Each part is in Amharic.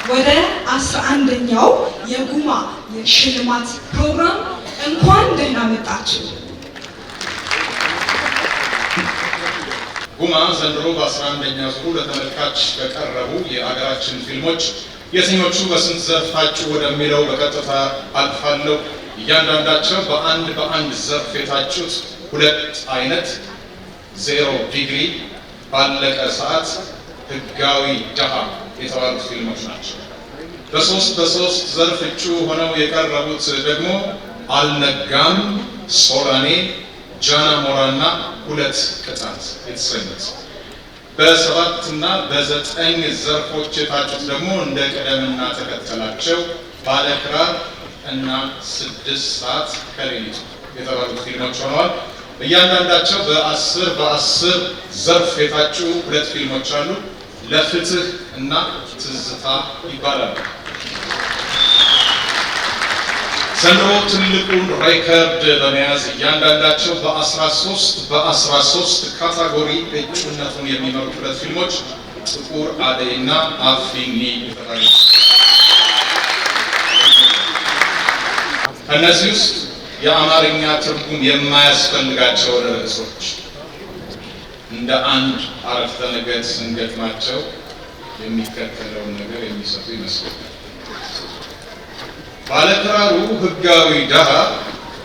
ወደ 11ኛው የጉማ የሽልማት ፕሮግራም እንኳን ደህና መጣችሁ። ጉማ ዘንድሮ በ11ኛ ዙር ለተመልካች ከቀረቡ የአገራችን ፊልሞች የትኞቹ በስንት ዘርፍ ታጩ ወደሚለው በቀጥታ አልፋለሁ። እያንዳንዳቸው በአንድ ዘርፍ የታጩት ሁለት አይነት 0 ዲግሪ፣ ባለቀ ሰዓት፣ ህጋዊ ደሃ የተባሉት ፊልሞች ናቸው። በሶስት ዘርፍ እጩ ሆነው የቀረቡት ደግሞ አልነጋም፣ ሶላኔ፣ ጃና ሞራና ሁለት ቅጣት የተሰኙት። በ7 እና በ9 ዘርፎች የታጩት ደግሞ እንደ ቅደምና ተከተላቸው ባለክራር እና 6 ሰዓት ከሌሊቱ የተባሉት ፊልሞች ሆነዋል። እያንዳንዳቸው በ10 ዘርፍ የታጩ ሁለት ፊልሞች አሉ። ለፍትህ እና ትዝታ ይባላሉ። ዘንድሮ ትልቁን ሬከርድ በመያዝ እያንዳንዳቸው በ13 ካታጎሪ እጩነቱን የሚመሩ ሁለት ፊልሞች ጥቁር አደይና አፊኒ ይባላሉ። ከእነዚህ ውስጥ የአማርኛ ትርጉም የማያስፈልጋቸው ርዕሶች እንደ አንድ አረፍተ ነገር ስንገጥማቸው የሚከተለውን ነገር የሚሰጡ ይመስላል። ባለክራሩ ህጋዊ ደሃ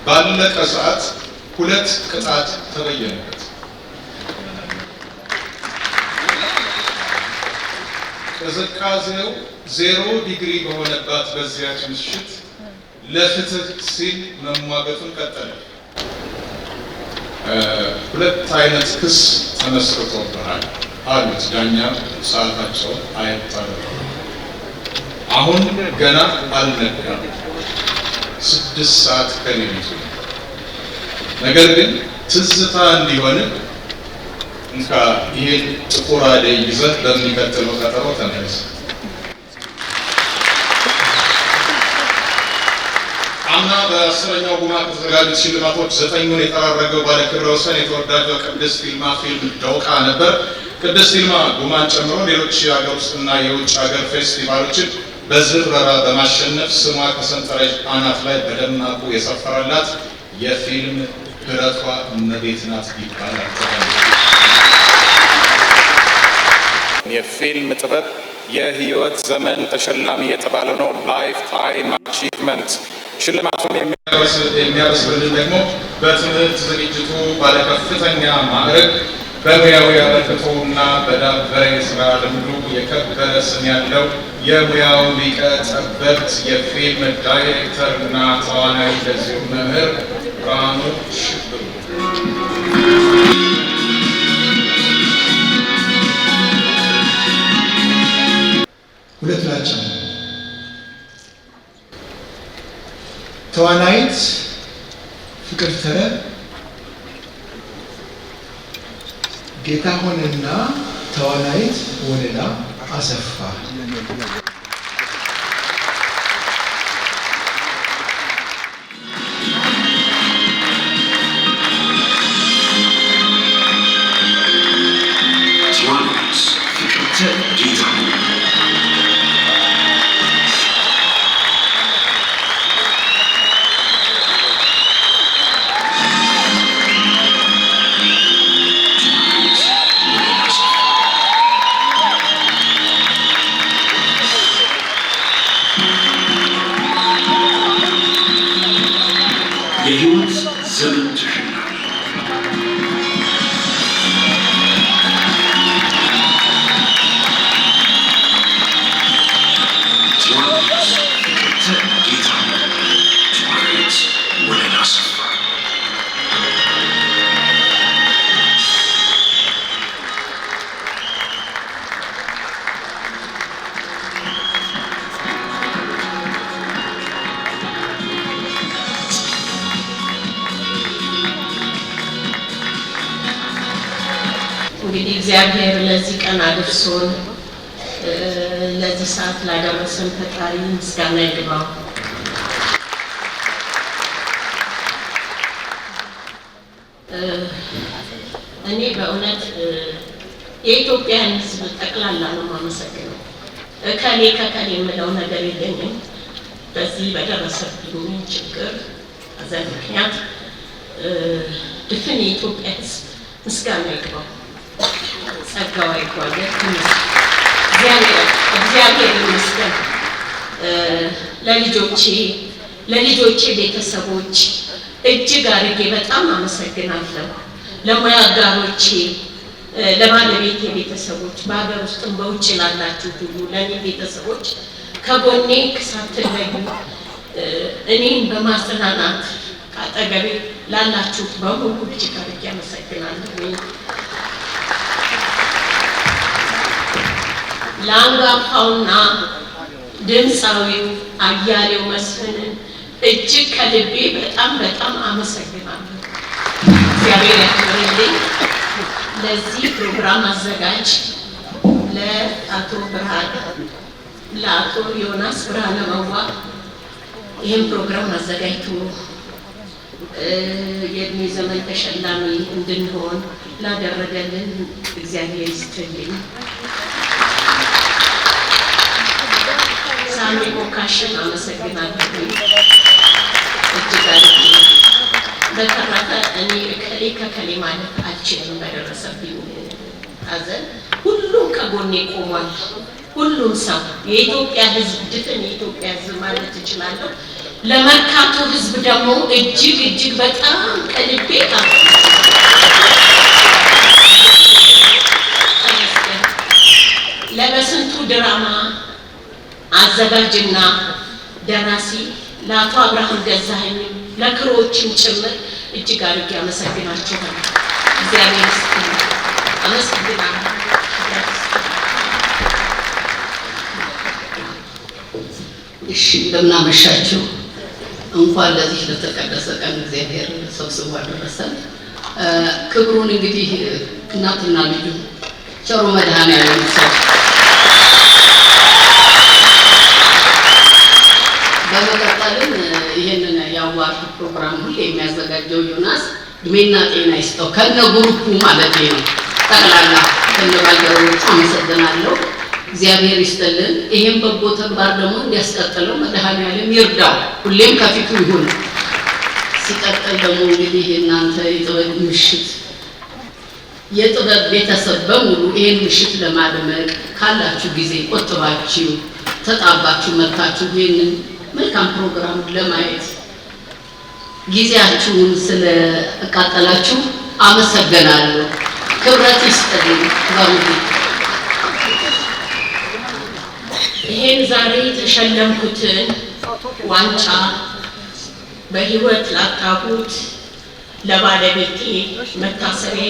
ባለቀ ሰዓት 2 ቅጣት ተበየነበት። ቅዝቃዜው 0 ዲግሪ በሆነባት በዚያች ምሽት ለፍትህ ሲል መሟገቱን ቀጠለ። 2 አይነት ክስ ተመስርቶብናል አሉት ዳኛ ሰዓታቸውን አየት አደረጉ። አሁን ገና አልነጋም፣ 6 ሰዓት ከሌሊቱ። ነገር ግን ትዝታ እንዲሆን እንካ ይሄን ጥቁር አደይ ይዘህ በሚቀጥለው ቀጠሮ ተመለስ። አምና በ10ኛው ጉማ ከተዘጋጁት ሽልማቶች 9ኙን የተራረገው ባለክብረ ወሰን የተወዳጁ ቅድስት ፊልማ ፊልም ዶቃ ነበር። ቅድስት ፊልማ ጉማን ጨምሮ ሌሎች የሀገር ውስጥና የውጭ ሀገር ፌስቲቫሎችን በዝረራ በማሸነፍ ስሟ ከሰንጠረዥ አናት ላይ በደማቁ የሰፈረላት የፊልም ህረቷ እመቤት ናት ይባላል። የፊልም ጥበብ የህይወት ዘመን ተሸላሚ የተባለው ነው። ላይፍ ታይም አቺቭመንት ሽልማቱን የሚያበስርልን ደግሞ በትምህርት ዝግጅቱ ባለከፍተኛ ማዕረግ በሙያዊ አበርክቶና በዳበረ የስራ ልምዱ የከበረ ስም ያለው የሙያው ሊቀ ጠበብት የፊልም ዳይሬክተር እና ተዋናይ እንደዚሁ መምህር ብርሃኑ ሽብሩ። ሁለት ናቸው። ተዋናይት ፍቅርተ ጌታሁንና ተዋናይት ወለላ አሰፋ። እንግዲህ እግዚአብሔር ለዚህ ቀን አድርሶን ለዚህ ሰዓት ላደረሰን ፈጣሪ ምስጋና ይግባው። እኔ በእውነት የኢትዮጵያን ሕዝብ ጠቅላላ ነው የማመሰግነው። ከኔ የምለው ነገር የለኝም። በዚህ በደረሰብኝ ችግር አዘን ምክንያት ድፍን የኢትዮጵያ ሕዝብ ምስጋና ይግባው፣ ጸጋው ይግባው። እግዚአብሔር ይመስገን። ለልጆቼ ቤተሰቦች እጅግ አድርጌ በጣም አመሰግናለሁ። ለሙያ አጋሮቼ፣ ለባለቤቴ ቤተሰቦች፣ በሀገር ውስጥም በውጭ ላላችሁ ሁሉ ለኔ ቤተሰቦች ከጎኔ ሳትለዩ እኔን በማጽናናት አጠገቤ ላላችሁ በሙሉ እጅግ አድርጌ አመሰግናለሁ። ለአንጋፋውና ድምፃዊው አያሌው መስፍንን እጅግ ከልቤ በጣም አመሰግናለሁ። እግዚአብሔር ያክብርልኝ። ለዚህ ፕሮግራም አዘጋጅ ለአቶ ዮናስ ብርሃነ መዋ ይህን ፕሮግራም አዘጋጅቶ የእድሜ ዘመን ተሸላሚ እንድንሆን ላደረገልን እግዚአብሔር ይስጥልኝ። ሳሚ ሞካሽን አመሰግናለሁ እጅግ አድርጌ። በተረፈ እኔ ከሌ ማለት አልችልም። በደረሰብኝ ሐዘን ሁሉም ከጎኔ ቆሟል። ሁሉም ሰው የኢትዮጵያ ሕዝብ ድፍን የኢትዮጵያ ሕዝብ ማለት እችላለሁ። ለመርካቶ ሕዝብ ደግሞ እጅግ በጣም ከልቤ ለበስንቱ ድራማ አዘጋጅና ደራሲ ለአቶ አብርሃም ገዛኸኝ ለክሮዎችም ጭምር እጅግ አድርጌ አመሰግናችኋለሁ። እግዚአብሔር ይስጥልኝ። አመሰግናለሁ። እሺ፣ እንደምን አመሻችሁ። እንኳን ለዚህ ለተቀደሰ ቀን እግዚአብሔር ሰብስቦ አደረሰን። ክብሩን እንግዲህ እናትና ልጁ ቸሩ መድኃኔዓለም ሰው በመቀጠልም ይሄንን ያዋርድ ፕሮግራም ሁሉ የሚያዘጋጀው ዮናስ እድሜና ጤና ይስጠው ከነ ግሩፑ ማለት ነው። ጠቅላላ ከነ ባልደረቦቹ አመሰግናለሁ። እግዚአብሔር ይስጥልን። ይሄን በጎ ተግባር ደግሞ እንዲያስቀጥለው መድኃኔዓለም ይርዳው፣ ሁሌም ከፊቱ ይሁን። ሲቀጥል ደግሞ እንግዲህ እናንተ የጥበብ ምሽት የጥበብ ቤተሰብ በሙሉ ይሄን ምሽት ለማድመቅ ካላችሁ ጊዜ ቆጥባችሁ ተጣባችሁ መጥታችሁ ይሄንን መልካም ፕሮግራም ለማየት ጊዜያችሁን ስለአቃጠላችሁ አመሰግናለሁ። ክብረት ይስጥልኝ። ባሩዲ ይሄን ዛሬ ተሸለምኩትን ዋንጫ በህይወት ላጣሁት ለባለቤቴ መታሰቢያ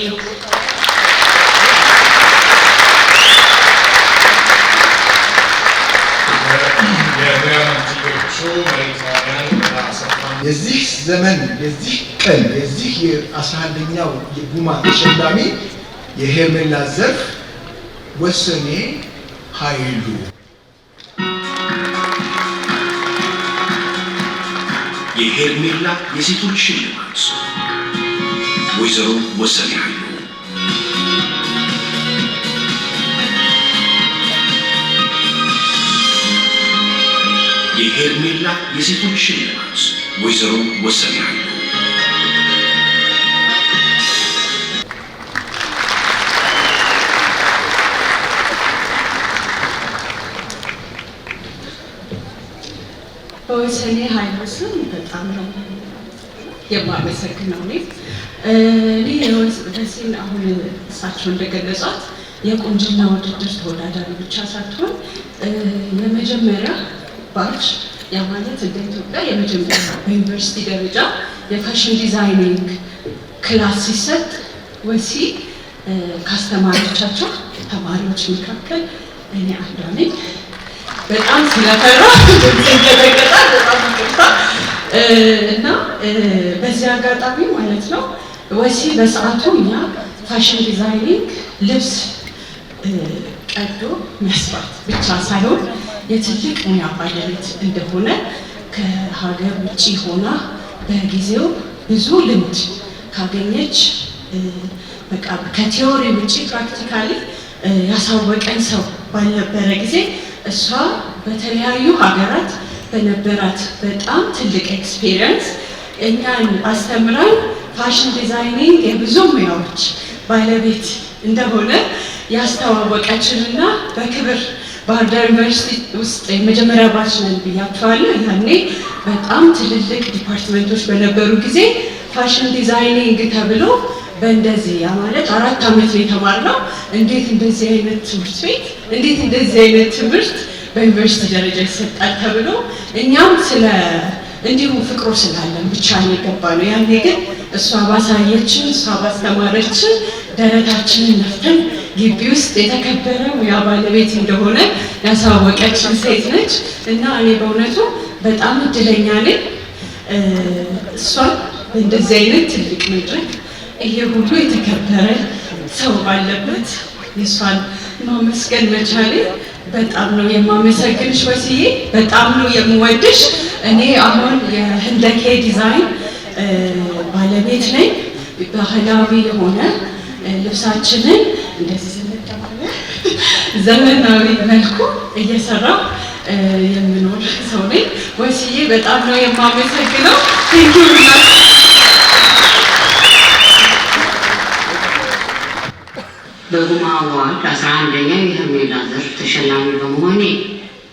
የዚህ ዘመን የዚህ ቀን የዚህ የ11ኛው የጉማ ተሸላሚ የሄርሜላ ዘርፍ ወሰኔ ኃይሉ የሄርሜላ የሴቶች ሽልማት ወይዘሮ ወሰኔ ኃይሉ የሄርሜላ የሴቶች ሽልማት ወይዘሮ ወሰኔ ኃይሉ በወሰኔ ኃይሉ ስም በጣም ነው የማመሰግነው። እኔ በዚህ አሁን እሳቸው እንደገለጿት የቁንጅና ውድድር ተወዳዳሪ ብቻ ሳትሆን የመጀመሪያ ባች ያ ማለት እንደ ኢትዮጵያ የመጀመሪያ በዩኒቨርሲቲ ደረጃ የፋሽን ዲዛይኒንግ ክላስ ሲሰጥ ወሲ ካስተማሪዎቻቸው ተማሪዎች መካከል እኔ አንዷ ነኝ። በጣም ስለፈራ እንደተገጣ በጣም ይቅርታ እና በዚህ አጋጣሚ ማለት ነው ወሲ በሰዓቱ እኛ ፋሽን ዲዛይኒንግ ልብስ ቀዶ መስራት ብቻ ሳይሆን የትልቅ ሙያ ባለቤት እንደሆነ ከሀገር ውጪ ሆና በጊዜው ብዙ ልምድ ካገኘች በቃ ከቲዮሪ ውጪ ፕራክቲካሊ ያሳወቀን ሰው ባልነበረ ጊዜ እሷ በተለያዩ ሀገራት በነበራት በጣም ትልቅ ኤክስፒሪየንስ እኛን አስተምራን ፋሽን ዲዛይኒንግ የብዙ ሙያዎች ባለቤት እንደሆነ ያስተዋወቀችንና በክብር ባህር ዳር ዩኒቨርሲቲ ውስጥ የመጀመሪያ ባች ነን ብያቸዋለሁ። ያኔ በጣም ትልልቅ ዲፓርትመንቶች በነበሩ ጊዜ ፋሽን ዲዛይኒንግ ተብሎ በእንደዚህ ያ ማለት 4 ዓመት ነው የተማርነው። እንዴት እንደዚህ አይነት ትምህርት ቤት እንዴት እንደዚህ አይነት ትምህርት በዩኒቨርሲቲ ደረጃ ይሰጣል ተብሎ እኛም ስለ እንዲሁ ፍቅሩ ስላለን ብቻ ነው የገባነው። ያኔ ግን እሷ ባሳየችን እሷ ባስተማረችን ደረታችንን ነፍተን ግቢ ውስጥ የተከበረ ሙያ ባለቤት እንደሆነ ያሳወቀችን ሴት ነች እና እኔ በእውነቱ በጣም እድለኛ ነኝ። እሷ እንደዚህ አይነት ትልቅ መድረክ ይሄ ሁሉ የተከበረ ሰው ባለበት የሷን ማመስገን መቻሌ በጣም ነው የማመሰግንሽ ወስዬ፣ በጣም ነው የምወድሽ። እኔ አሁን የህንደኬ ዲዛይን ባለቤት ነኝ። ባህላዊ የሆነ ልብሳችንን እንደዚህ ዘመናዊ መልኩ እየሰራው የምኖር ሰው ነኝ። ወስዬ በጣም ነው የማመሰግነው። ቴንኪው። በጉማ አዋርድ 11ኛው የሄርሜላ ዘርፍ ተሸላሚ በመሆኔ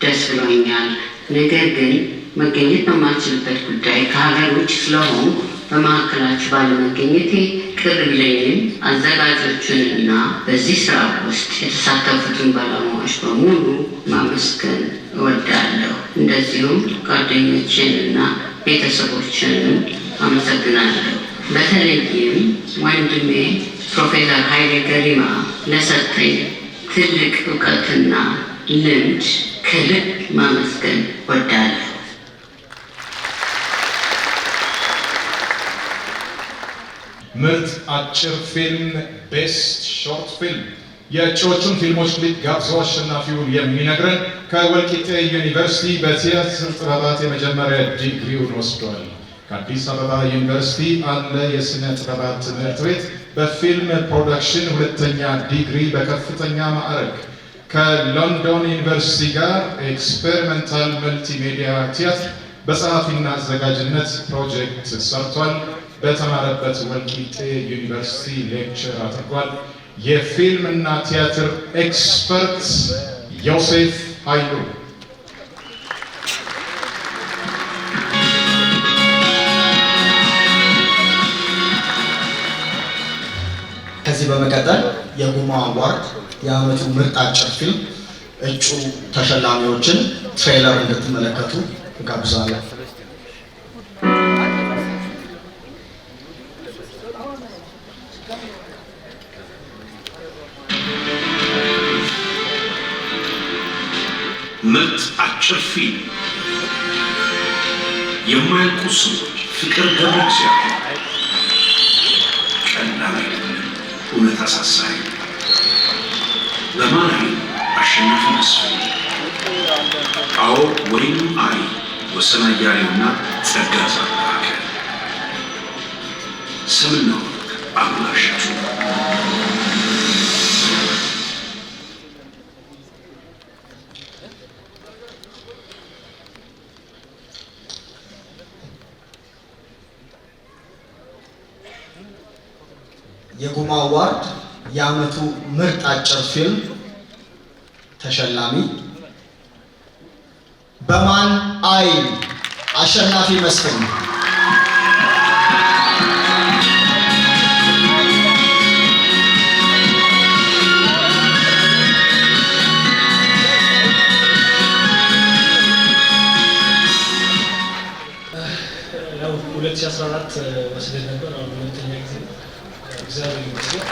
ደስ ብሎኛል። ነገር ግን መገኘት በማልችልበት ጉዳይ ከሀገር ውጭ ስለሆኑ በመካከላችሁ ባለመገኘቴ ቅር ቢለኝም አዘጋጆቹንና በዚህ ስራ ውስጥ የተሳተፉትን ባለሙያዎች በሙሉ ማመስገን እወዳለሁ። እንደዚሁም ጓደኞችንና ቤተሰቦችንም አመሰግናለሁ። በተለይም ወንድሜ ፕሮፌሰር ኃይሌ ገሪማ ለሰጠኝ ትልቅ እውቀትና ልምድ ከልብ ማመስገን እወዳለሁ። ምርጥ አጭር ፊልም ቤስት ሾርት ፊልም የእጩዎቹን ፊልሞች ክሊፕ ጋብዞ አሸናፊውን የሚነግረን ከወልቂጤ ዩኒቨርሲቲ በቲያትር ጥበባት የመጀመሪያ ዲግሪውን ወስዷል። ከአዲስ አበባ ዩኒቨርሲቲ አለ የሥነ ጥበባት ትምህርት ቤት በፊልም ፕሮዳክሽን ሁለተኛ ዲግሪ በከፍተኛ ማዕረግ ከሎንዶን ዩኒቨርሲቲ ጋር ኤክስፔሪመንታል መልቲሜዲያ ቲያትር በጸሐፊና አዘጋጅነት ፕሮጀክት ሰርቷል። በተማረበት ወልቂጤ ዩኒቨርሲቲ ሌክቸር አድርጓል። የፊልምና ቲያትር ኤክስፐርት ዮሴፍ ኃይሉ ከዚህ በመቀጠል የጉማ አዋርድ የዓመቱ ምርጥ አጭር ፊልም እጩ ተሸላሚዎችን ትሬለር እንድትመለከቱ እጋብዛለሁ። ምርጥ አጭር ፊልም የማያልቁ ሰዎች ፍቅር ደረቅ ሲያዩ ቀላል አይደለም፣ እውነት አሳሳቢ። በማን አይን አሸናፊ መስፍን፣ አዎ ወይም አይ ወሰን አያሌውና ጸጋ ዛላከ፣ ስምና ወርቅ አብላሻቱ የጉማ አዋርድ የዓመቱ ምርጥ አጭር ፊልም ተሸላሚ በማን አይን አሸናፊ መስፍን። ያው 2014 ወስደን ነበር። አሁን ሁለተኛ ጊዜ እግዚአብሔር ይመስገን።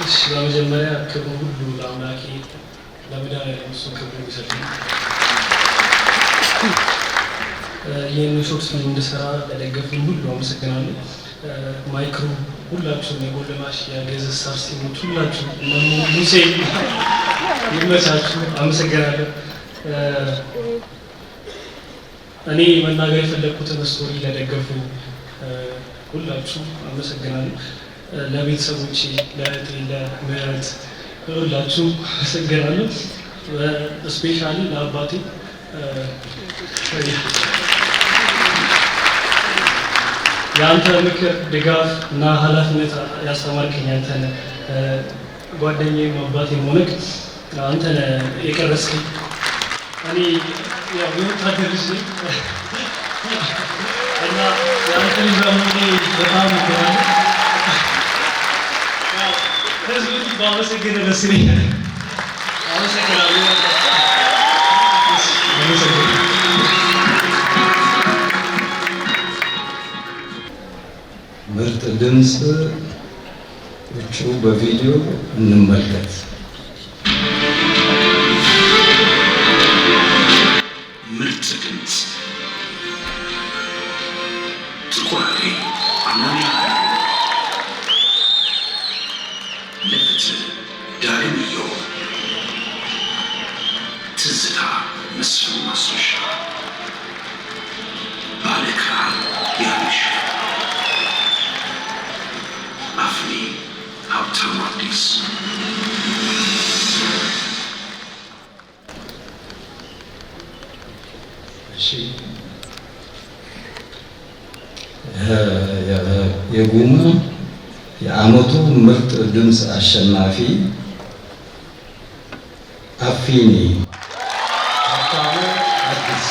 እሺ በመጀመሪያ ክብሩ ሁሉ ለአምላኬ ለመድኃኒዓለም እሱ ክብሩ ይሰጠኝ። ይህን ሾርት ፊልም እንድሰራ ለደገፉኝ ሁሉ አመሰግናለሁ። ማይክሮ ሁላችሁም የጎልማሽ የገዘስ አርሲሞች ሁላችሁም ሙሴ ይመቻችሁ። አመሰግናለሁ። እኔ መናገር የፈለኩትን ስቶሪ ለደገፉ ሁላችሁ አመሰግናለሁ። ለቤተሰቦቼ፣ ለእህቴ፣ ለምህረት ሁላችሁ አመሰግናለሁ። ስፔሻሊ ለአባቴ የአንተ ምክር፣ ድጋፍ እና ኃላፊነት ያስተማርከኝ አንተ ነህ። ጓደኛዬም አባቴም ሆነህ አንተ ነህ የቀረስከኝ። እኔ ያው የወታደር ልጅ ነኝ እና የአንተ ልጅ በመሆኔ በጣም እኮራለሁ። ህዝብ ባመሰግን ደስ ይለኛል። አመሰግናለሁ። ምርጥ ድምፅ ውጩ በቪዲዮ እንመልከት። ምርጥ ድምፅ ጥቁራቴ አናንያ ለፍትህ ዳግምዮ ትዝታ መስፍን ማስረሻ ባለክራር ያንሽ አፍኒ ሀብታሙ አዲስ የጉማ የዓመቱ ምርጥ ድምፅ አሸናፊ አፊኒ ሀብታሙ አዲስ።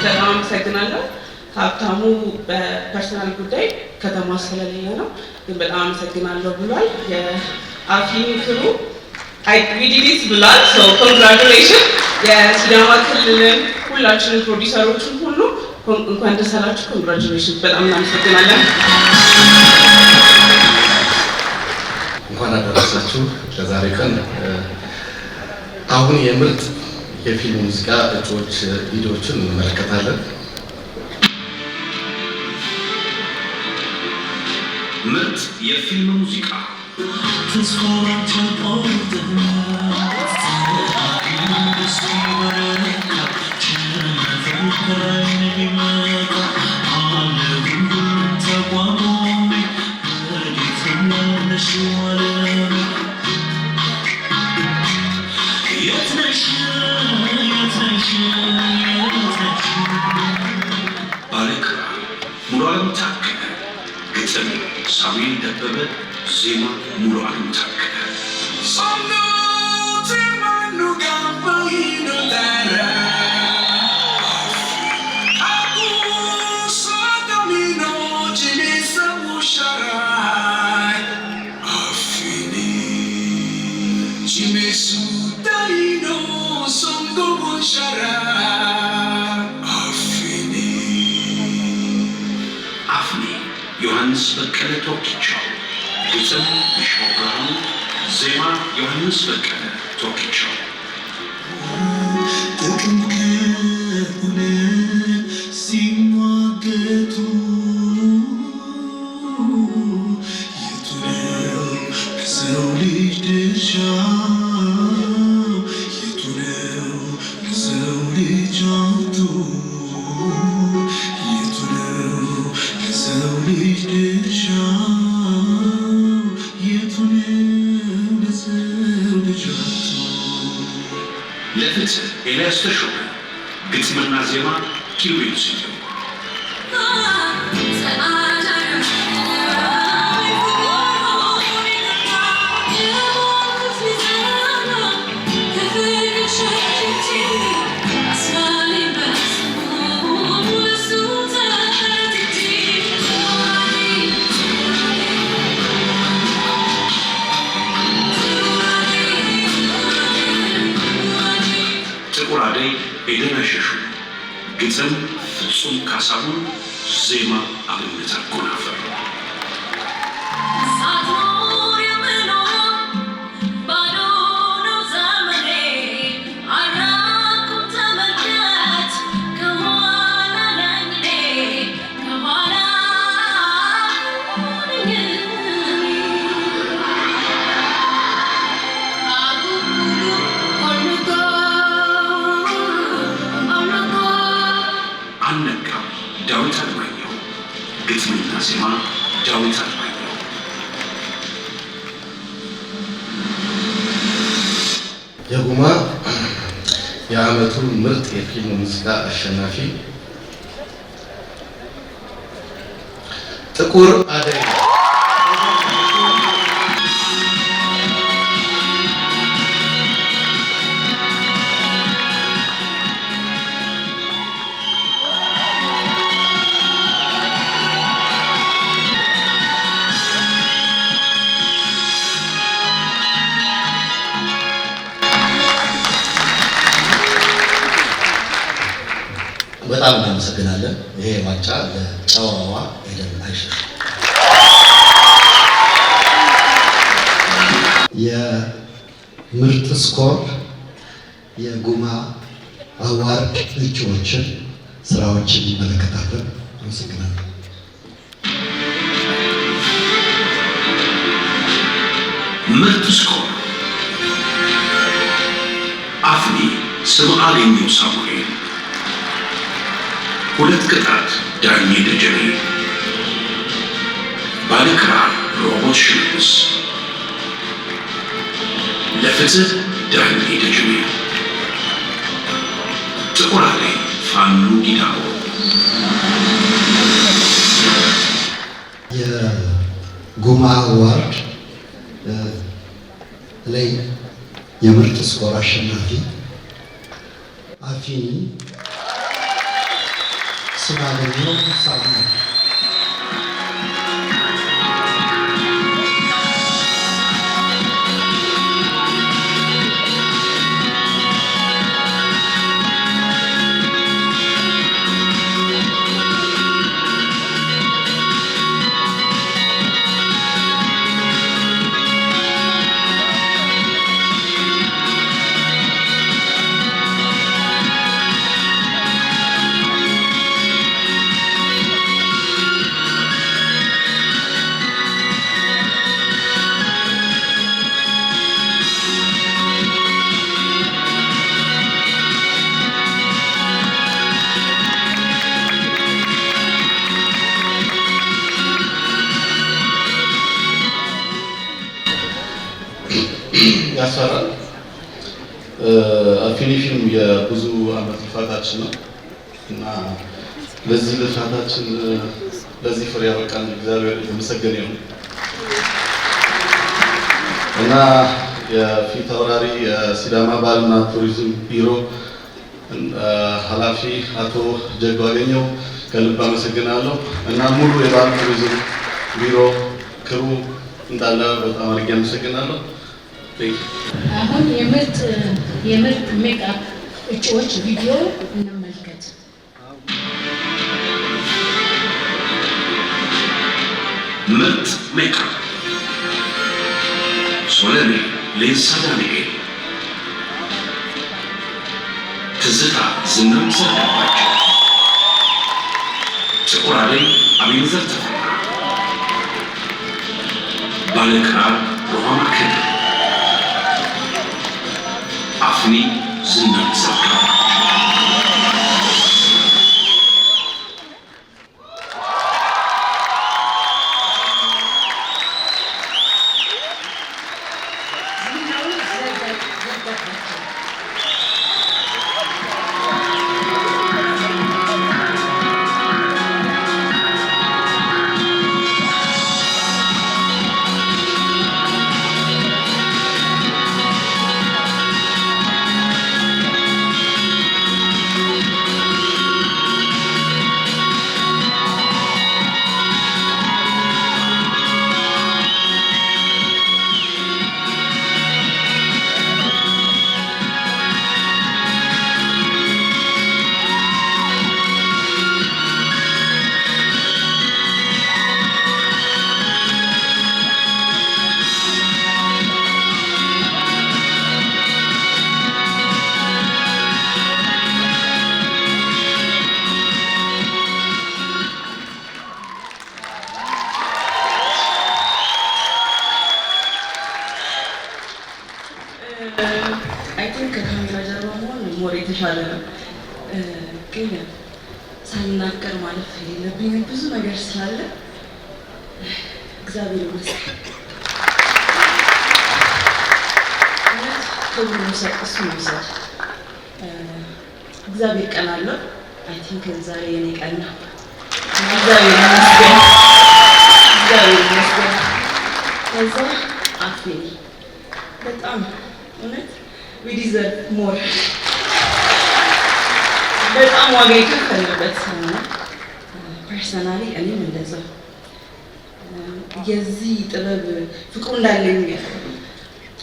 በጣም አመሰግናለሁ። ሀብታሙ በፐርሰናል ጉዳይ ከተማ ስለሌለ ነው፣ ግን በጣም አመሰግናለሁ ብሏል። የአፊኒ ክሩ ዊዲዲስ ብሏል። ሶ ኮንግራቹሌሽን። የሲዳማ ክልልን ሁላችንም ፕሮዲውሰሮችን ሁሉ እንኳን ደስ አላችሁ። ኮንግራቹሌሽን። በጣም እናመሰግናለን። እንኳን አደረሳችሁ ለዛሬ ቀን። አሁን የምርጥ የፊልም ሙዚቃ እጩዎች ቪዲዮዎችን እንመለከታለን። ምርጥ የፊልም ሙዚቃ ባለክራር ሙሉ ዓለም ታከለ፣ ግጥም ሳሙኤል ደበበ፣ ዜማ ሙሉ ዓለም ታከለ። አፍኒ ዮሐንስ በቀለ ቶኪቻው፣ ግጥም ቢሻው ብርሃኑ፣ ዜማ ዮሐንስ በቀለ ቶኪቻው። ጥቅም ከሆነ ሲሟገቱ የቱ ነው ከሰው ልጅ ድርሻ? የቱ ነው ከሰው ልጅ ሀብቱ? የቱ ነው ከሰው ልጅ ድርሻ? የቱ ነው ለሰው ልጅ ሀብቱ? ለፍትህ ኤልያስ ተሾመ፣ ግጥምና ዜማ ኪሩቤል ስዩም። ኤደን አይሸሹ፣ ግጥም ፍጹም ካሳሁን፣ ዜማ አብነት አጎናፍር። አልነጋም ዳዊት አልማየሁ፣ ግጥምና ዜማ ዳዊት አልማየሁ። የጉማ የዓመቱ ምርጥ የፊልም ሙዚቃ አሸናፊ ጥቁር አደይ። በጣም እናመሰግናለን። ይሄ ዋንጫ ለጨዋዋ ኤደን አይሸሹ። የምርጥ ስኮር የጉማ አዋርድ እጩዎችን ስራዎችን እንመለከታለን። አመሰግናለሁ። ምርጥ ስኮር አፍኒ ስምአገኘሁ ሳሙኤል፣ ሁለት ቅጣት ዳኜ ደጀኔ፣ ባለክራር ሮቦት ሽመልስ፣ ለፍትህ ዳኜ ደጀኔ፣ ጥቁር አደይ ፋኑ ጊዳሞ። የጉማ አዋርድ ላይ የምርጥ ስኮር አሸናፊ አፊኒ ስምአገኘሁ ሳሙኤል። ያስፈራል። አፊኒ ፊልም የብዙ ዓመት ልፋታችን ነው እና ለዚህ ልፋታችን ለዚህ ፍሬ ያበቃን እግዚአብሔር የተመሰገነ ይሁን እና የፊት አውራሪ የሲዳማ ባህልና ቱሪዝም ቢሮ ኃላፊ አቶ ጀጎ አገኘሁ ከልብ አመሰግናለሁ እና ሙሉ የባህል ቱሪዝም ቢሮ ክሩ እንዳለ በጣም አድርጌ አመሰግናለሁ። አሁን የምርጥ ሜካፕ እጩዎች ቪዲዮ እንመልከት። ምርጥ ሜካፕ ሶለኔ ሌንሳ ዳንኤል፣ ትዝታ ዝናብ ዘነበባቸው፣ ጥቁር አደይ አቤኔዘር ተፈራ፣ ባለክራር ሩሃማ ከድር፣ አፍኒ ዝናብ ዘነበባቸው። የተሻለ ነው። ግን ሳልናገር ማለፍ የሌለብኝ ብዙ ነገር ስላለ እግዚአብሔር ይመስገን። ክብሩ መውሰድ እሱ መውሰድ እግዚአብሔር ቀን አለው። አይ ቲንክ ዛሬ የኔ ቀን ነው። እግዚአብሔር ይመስገን፣ እግዚአብሔር ይመስገን። ከዛ አፍኒ በጣም እውነት we deserve more በጣም ዋጋ የከፈልንበት ሰው ነው። ፐርሰናሊ እኔም እንደዛ የዚህ ጥበብ ፍቅሩ እንዳለኝ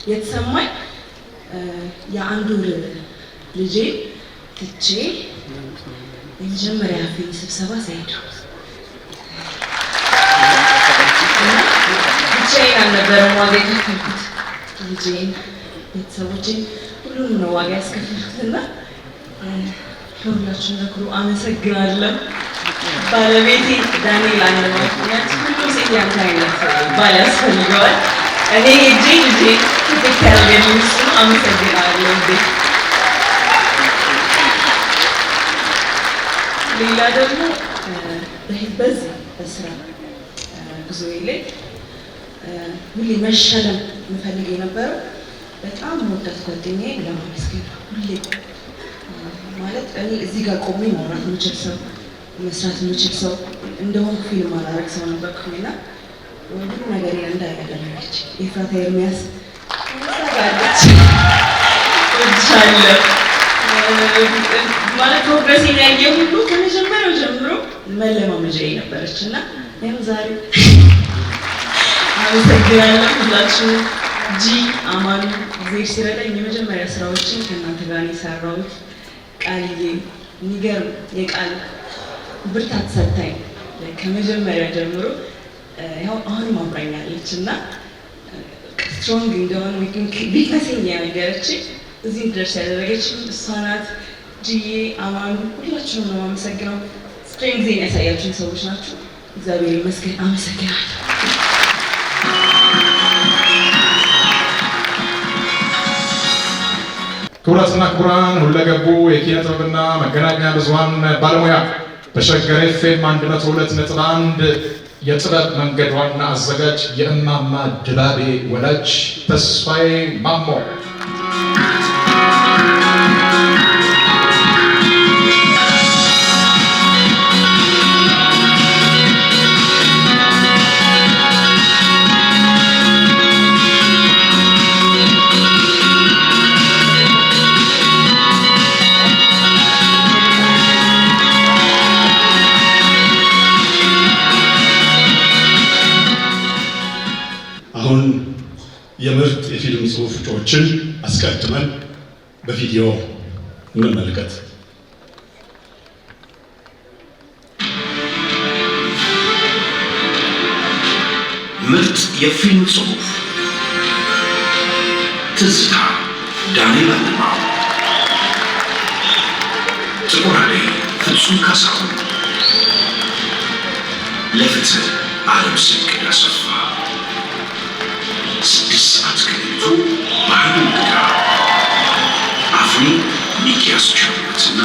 የተሰማኝ የአንድ ወር ልጄ ትቼ የመጀመሪያ ፊልም ስብሰባ ሳይሄድ ብቻዬን አልነበረም ዋጋ የከፈልኩት። ልጄን፣ ቤተሰቦቼን ሁሉንም ነው ዋጋ ያስከፈልኩትና ለሁላችሁም ለክሩ አመሰግናለሁ። ባለቤቴ ዳንኤል አለማክኛት ሁሉም ሴት ያንተ አይነት ባል ያስፈልገዋል። እኔ ሄጄ ልጄ ትክክ ያደርገኝ እሱ ነው። አመሰግናለሁ። ሌላ ደግሞ በዚህ በስራ ጉዞዬ ላይ ሁሌ መሸለም የምፈልግ የነበረው በጣም ወዳት ጓደኛዬ ለማመስገን ሁሌ ማለት እኔ እዚህ ጋር ቆሜ ማውራት የምችል ሰው መስራት የምችል ሰው እንደሆነ ፊልም አላረግ ሰው ነበርኩኝና ሁሉ ነገር እንዳያደረገች ኤፍራታ ኤርሚያስ ጋለች ወድሻለሁ ማለት ፕሮግሬሲን ያየ ሁሉ ከመጀመሪያው ጀምሮ መለማመጃዬ ነበረች እና ይህም ዛሬ አመሰግናለሁ ሁላችሁ። አማኑ ጊዜ ሲረዳኝ የመጀመሪያ ስራዎችን ከእናንተ ጋር የሰራሁት ቃልዬ የሚገርም የቃል ብርታት ሰጥታኝ ከመጀመሪያ ጀምሮ ያው አሁንም አብራኛለች እና ስትሮንግ እንደሆነ ቢክነሴን ያነገረችኝ እዚህ ድረስ ያደረገችኝ እሷ ናት። አማኑ ሁላችሁም ነው የማመሰግነው። ስትሬንግዜን ያሳያችሁኝ ሰዎች ናችሁ። እግዚአብሔር ይመስገን። አመሰግናለሁ። ክቡራትና ክቡራን ሁለገቡ የኪነ ጥበብና መገናኛ ብዙሃን ባለሙያ በሸገር ኤፍኤም 102.1 የጥበብ መንገድ ዋና አዘጋጅ የእማማ ድባቤ ወላጅ ተስፋዬ ማሞ የምርጥ የፊልም ጽሑፍ እጩዎችን አስቀድመን በቪዲዮ እንመልከት። ምርጥ የፊልም ጽሑፍ ትዝታ ዳንኤል አለማው፣ ጥቁር አደይ ፍጹም ካሳሁን፣ ለፍትህ ዓለም ሰገድ አሰፋ፣ 6 ሰዓት ከሌሊቱ ባህሉ እንግዳ፣ አፍኒ ሚኪያስ ቸርነትና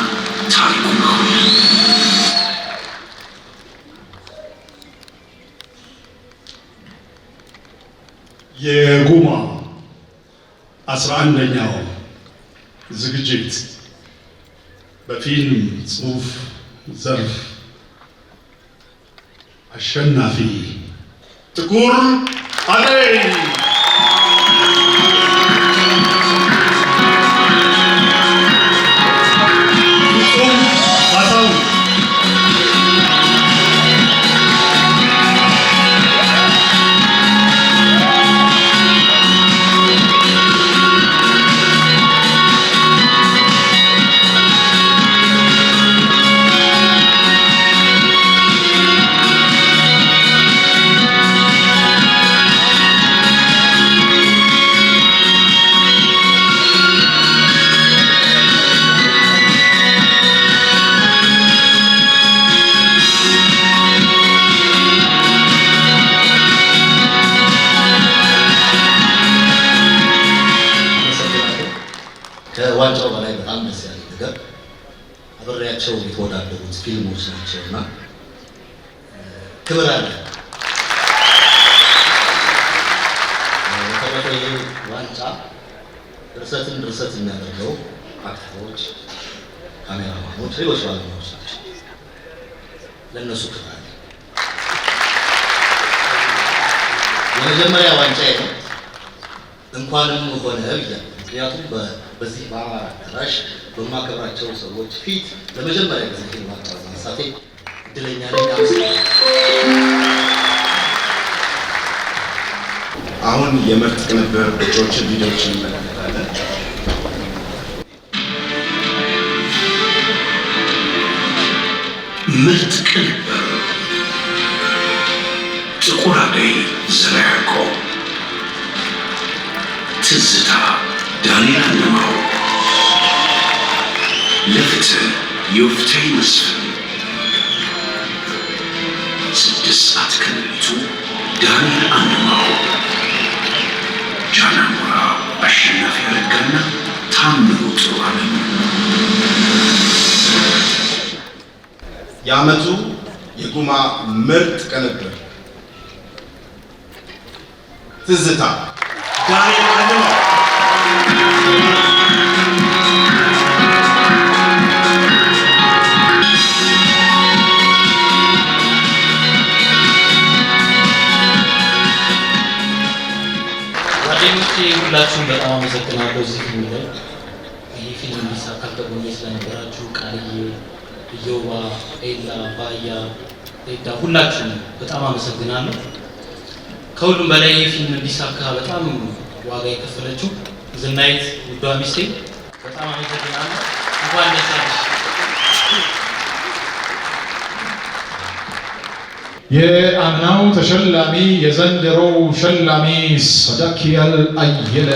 ታሪኩ መኮንን። የጉማ 11ኛው ዝግጅት በፊልም ጽሑፍ ዘርፍ አሸናፊ ጥቁር አደይ ፍጹም ካሳሁን በጊዜያቸው የተወዳደሩት ፊልሞች ናቸውና ክብር አለ። በተረፈ ዋንጫ ድርሰት የሚያደርገው አክተሮች፣ ካሜራማኖች፣ ሌሎች ባለሙያዎች ናቸው። ለእነሱ ክብር አለ። የመጀመሪያ ዋንጫ ነው። እንኳንም ሆነ ብያለሁ። ምክንያቱም በዚህ በአማራ አዳራሽ በማከብራቸው ሰዎች ፊት ለመጀመሪያ ጊዜ ፊልም አቀራረብ ማንሳቴ እድለኛ ነኝ። አሁን የምርጥ ቅንብር እጩዎችን ቪዲዮዎችን እንመለከታለን። ምርጥ ቅንብር ጥቁር አደይ ዘርዓ ያዕቆብ፣ ትዝታ ዳንኤል አለማው፣ ለፍትህ ዮፍታይ መስፍን፣ 6 ሰዓት ከሌሊቱ ዳንኤል አለማው፣ ጃናሞራ አሸናፊ አረጋና ታምሩ ጥሩ ዓለም። የዓመቱ የጉማ ምርጥ ቅንብር ትዝታ ዳንኤል አለማው። ጓደኞቼ ሁላችሁም በጣም አመሰግናለሁ። እዚህ ፊልም ላይ ይህ ፊልም እንዲሳካ ከጎኔ ስለነበራችሁ ቃልዬ፣ እዮባ፣ ኤላ፣ ባያ፣ ኤዳ ሁላችሁም በጣም አመሰግናለሁ። ከሁሉም በላይ ይህ ፊልም እንዲሳካ በጣም ዋጋ የከፈለችው ዝናይት ውዷ ሚስቴ በጣም አመሰግናለሁ። እንኳን ደስ አለሽ። የአምናው ተሸላሚ የዘንድሮው ሸላሚ ሰዳኪያል አየለ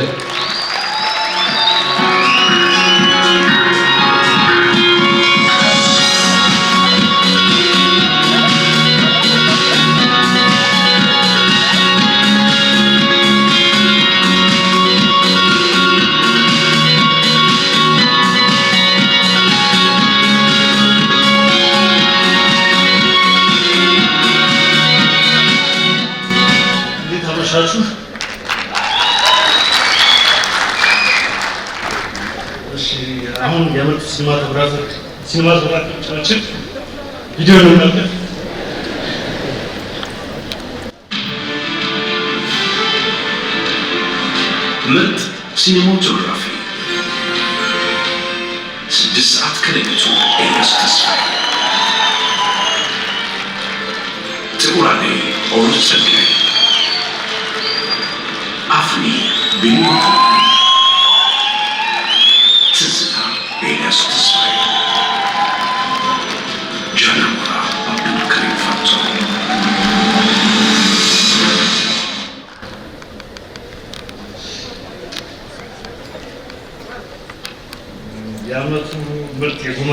አመሻችሁ። እሺ አሁን የምርጥ ሲኒማቶግራፊዎቻችን ቪዲዮ ነው ማለት ምርጥ ሲኒማቶግራፊ 6 ሰዓት ከሌሊቱ ኤልያስ ተስፋዬ፣ ጥቁር አደይ ኦሮስ ጸጋዬ፣ አፍኒ ቢኒ፣ ትዝታ ኤልያስ ተስፋዬ፣ ጃናሞራ አብዱልከሪም ፋቶ። የዓመቱ ምርጥ የጉማ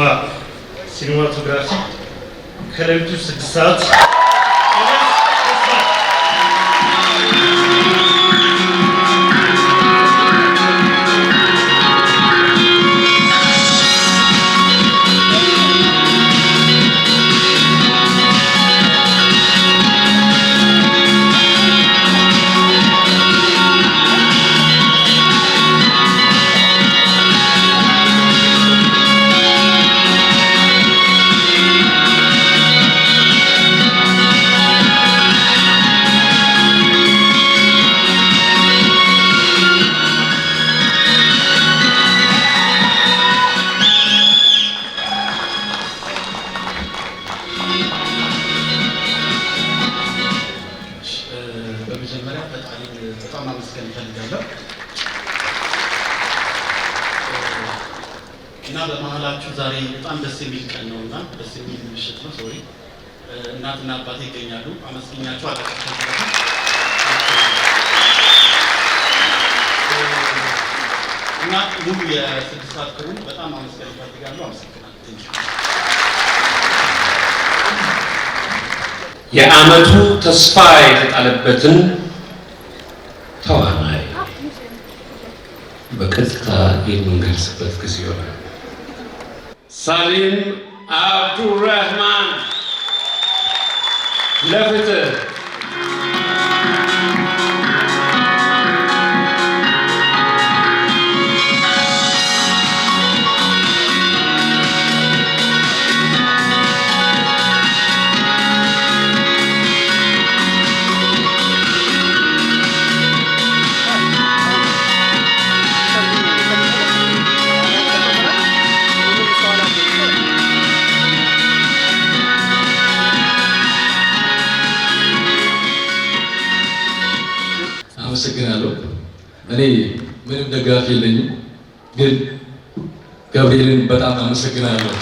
ሲኒማቶግራፊ ከሌሊቱ 6 ሰዓት በመጀመሪያ በጣም ማመስገን እፈልጋለሁ እና በመሀላችሁ ዛሬ በጣም ደስ የሚል ቀን ነው እና ደስ የሚል ምሽት ነው። ሶሪ እናትና አባቴ ይገኛሉ። አመስግኛቸው አላውቃቸውም እና ሙሉ የ6 ሰዓት ክሩን በጣም ማመስገን እፈልጋለሁ። አመሰግናለሁ። የዓመቱ ተስፋ የተጣለበትን ተዋናይ በቀጥታ የምንገልጽበት ጊዜ ይሆናል። ሳሌም አብዱራህማን ለፍትህ አመሰግናለሁ። እኔ ምንም ደጋፊ የለኝም፣ ግን ገብርኤልን በጣም አመሰግናለሁ።